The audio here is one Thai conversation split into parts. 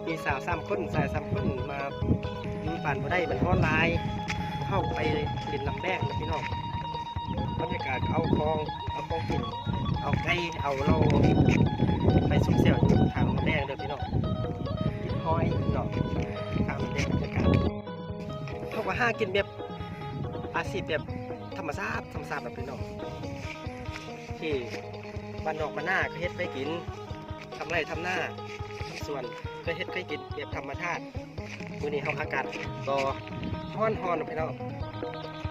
มีสาว3 คนสาย3 คนมาอยู่ปั่นมาได้มันออนไลน์เข้าไปเล่นลำแดงนะพี่น้องบรรยากาศเอาคลองกินเอาไก่เอาเราไปสุกเสี่ยวทางลำแดงเลยพี่น้องกินหอยเนาะทางลำแดงบรรยากาศเขาก็หากินแบบอาชีพแบบธรรมชาติแบบพี่น้องที่บ้านนอกบ้านหน้าก็เฮ็ดไปกินทำไรทำหน้าส่วนเคยเฮ็ดเคยกินแบบธรรมชาติมื้อนี้เขาอากาศก็ร้อนพี่น้อง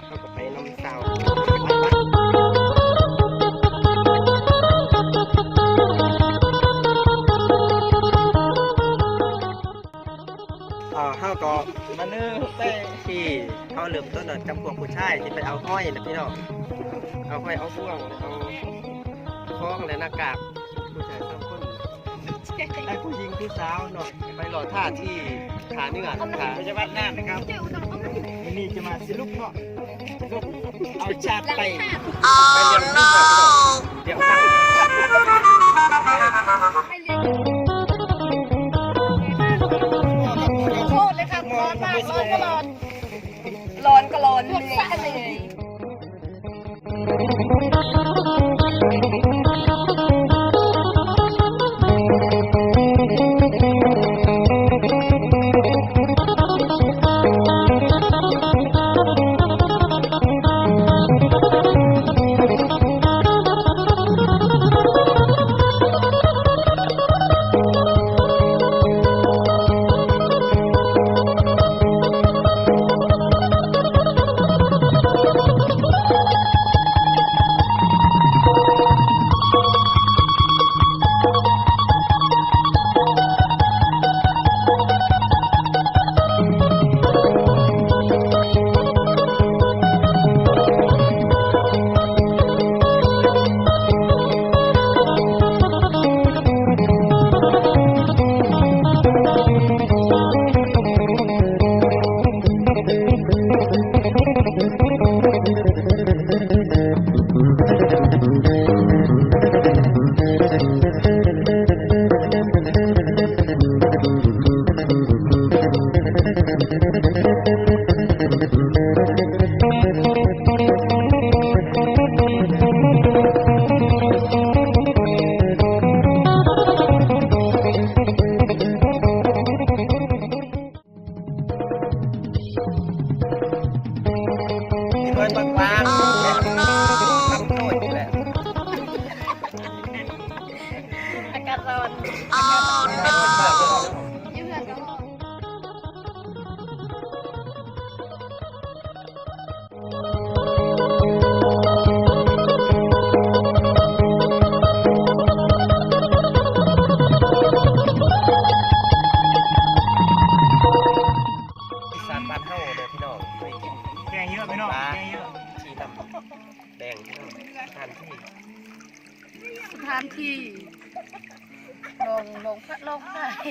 เขาก็ไปน้ำสาวเขาก็มาเนื้อแต่ที่เขาเริ่มต้นจำพวกผู้ชายที่ไปเอาห้อยนะพี่น้องเอาห้อยเอาบ่วงเอาคล้องและหน้ากากผู้ชาย3 คนได้ผู้หญิงผู้สาวเนาะไปหล่อท่าที่ขาเนื้อขาพยาบาลน่านนะครับนี่จะมาสิลุกเนาะเอาชาติไปเรียนรู้เดี๋ยวตั้งโทษเลยค่ะร้อนมากร้อนก็ร้อนเลย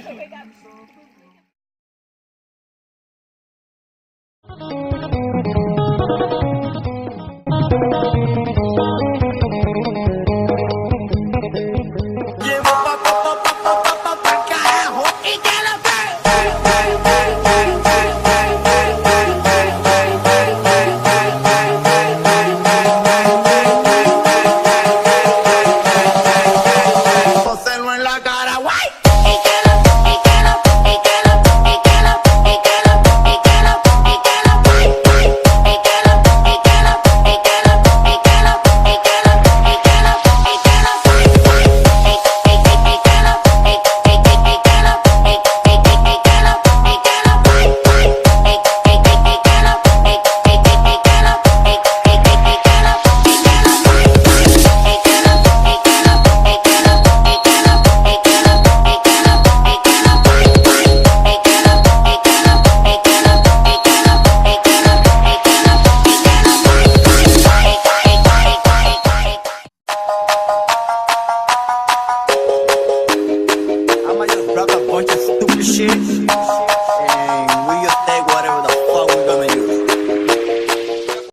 คุยกัน